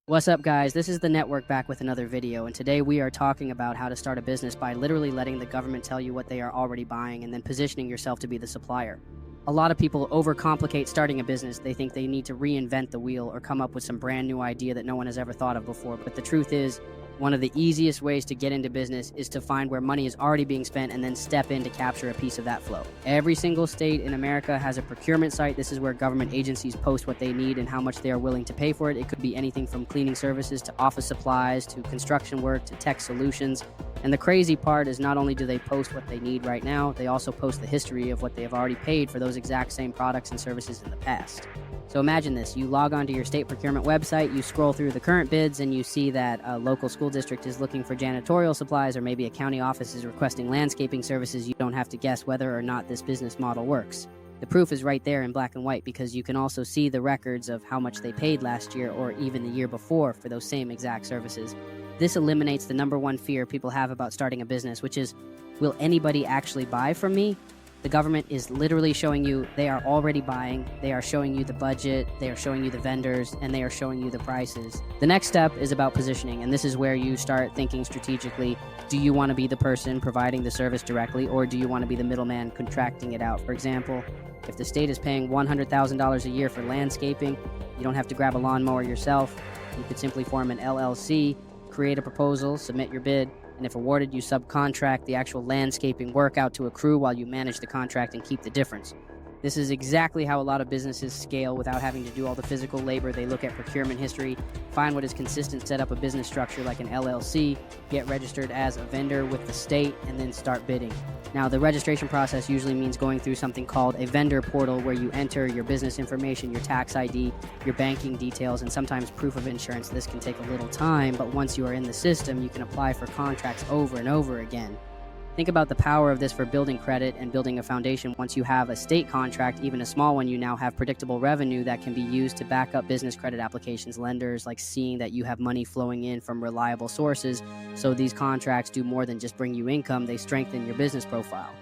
What's up, guys? This is the network back with another video, and today we are talking about how to start a business by literally letting the government tell you what they are already buying and then positioning yourself to be the supplier. A lot of people overcomplicate starting a business. They think they need to reinvent the wheel or come up with some brand new idea that no one has ever thought of before, but the truth is, one of the easiest ways to get into business is to find where money is already being spent and then step in to capture a piece of that flow. Every single state in America has a procurement site. This is where government agencies post what they need and how much they are willing to pay for it. It could be anything from cleaning services to office supplies to construction work to tech solutions. And the crazy part is not only do they post what they need right now, they also post the history of what they have already paid for those exact same products and services in the past. So imagine this, you log onto your state procurement website, you scroll through the current bids, and you see that a local school district is looking for janitorial supplies, or maybe a county office is requesting landscaping services. You don't have to guess whether or not this business model works. The proof is right there in black and white, because you can also see the records of how much they paid last year or even the year before for those same exact services. This eliminates the number one fear people have about starting a business, which is, will anybody actually buy from me? The government is literally showing you they are already buying, they are showing you the budget, they are showing you the vendors, and they are showing you the prices. The next step is about positioning, and this is where you start thinking strategically. Do you want to be the person providing the service directly, or do you want to be the middleman contracting it out? For example, if the state is paying $100,000 a year for landscaping, you don't have to grab a lawnmower yourself. You could simply form an LLC, create a proposal, submit your bid, and if awarded, you subcontract the actual landscaping work out to a crew while you manage the contract and keep the difference. This is exactly how a lot of businesses scale without having to do all the physical labor. They look at procurement history, find what is consistent, set up a business structure like an LLC, get registered as a vendor with the state, and then start bidding. Now, the registration process usually means going through something called a vendor portal, where you enter your business information, your tax ID, your banking details, and sometimes proof of insurance. This can take a little time, but once you are in the system, you can apply for contracts over and over again. Think about the power of this for building credit and building a foundation. Once you have a state contract, even a small one, you now have predictable revenue that can be used to back up business credit applications. Lenders like seeing that you have money flowing in from reliable sources. So these contracts do more than just bring you income, they strengthen your business profile.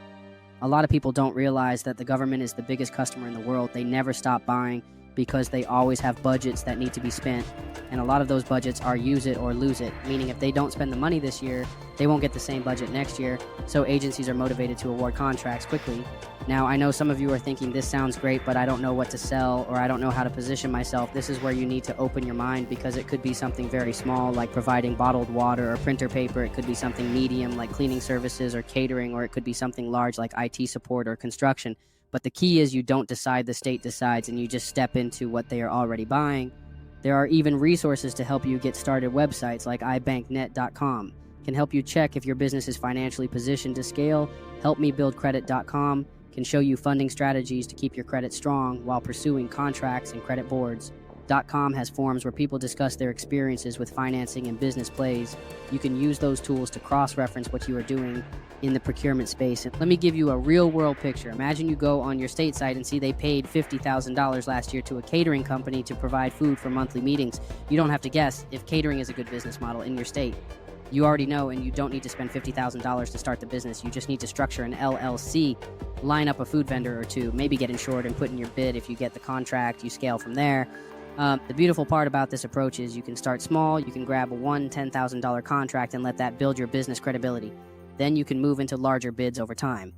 A lot of people don't realize that the government is the biggest customer in the world. They never stop buying because they always have budgets that need to be spent. And a lot of those budgets are use it or lose it, meaning if they don't spend the money this year, they won't get the same budget next year, so agencies are motivated to award contracts quickly. Now, I know some of you are thinking, this sounds great, but I don't know what to sell, or I don't know how to position myself. This is where you need to open your mind, because it could be something very small, like providing bottled water or printer paper. It could be something medium, like cleaning services or catering, or it could be something large, like IT support or construction. But the key is you don't decide, the state decides, and you just step into what they are already buying. There are even resources to help you get started. Websites like ibanknet.com can help you check if your business is financially positioned to scale. Helpmebuildcredit.com can show you funding strategies to keep your credit strong while pursuing contracts and credit boards. .com has forums where people discuss their experiences with financing and business plays. You can use those tools to cross-reference what you are doing in the procurement space. And let me give you a real-world picture. Imagine you go on your state site and see they paid $50,000 last year to a catering company to provide food for monthly meetings. You don't have to guess if catering is a good business model in your state. You already know, and you don't need to spend $50,000 to start the business. You just need to structure an LLC, line up a food vendor or two, maybe get insured and put in your bid. If you get the contract, you scale from there. The beautiful part about this approach is you can start small, you can grab a $10,000 contract and let that build your business credibility. Then you can move into larger bids over time.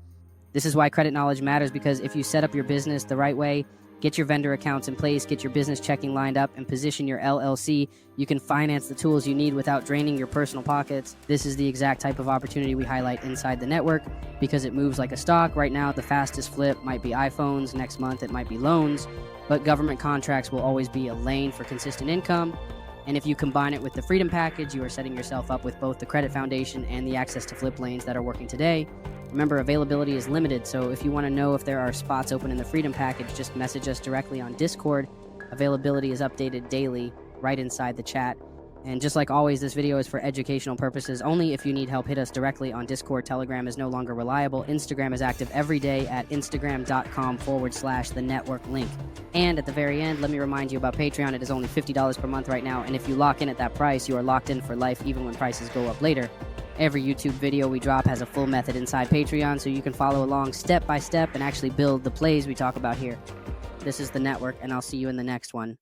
This is why credit knowledge matters, because if you set up your business the right way, get your vendor accounts in place, get your business checking lined up, and position your LLC, you can finance the tools you need without draining your personal pockets. This is the exact type of opportunity we highlight inside the network, because it moves like a stock. Right now, the fastest flip might be iPhones. Next month, it might be loans. But government contracts will always be a lane for consistent income. And if you combine it with the Freedom Package, you are setting yourself up with both the credit foundation and the access to flip lanes that are working today. Remember, availability is limited, so if you want to know if there are spots open in the Freedom Package, just message us directly on Discord. Availability is updated daily right inside the chat. And just like always, this video is for educational purposes only. If you need help, hit us directly on Discord. Telegram is no longer reliable. Instagram is active every day at instagram.com/the network link. And at the very end, let me remind you about Patreon. It is only $50 per month right now. And if you lock in at that price, you are locked in for life, even when prices go up later. Every YouTube video we drop has a full method inside Patreon, so you can follow along step by step and actually build the plays we talk about here. This is the network, and I'll see you in the next one.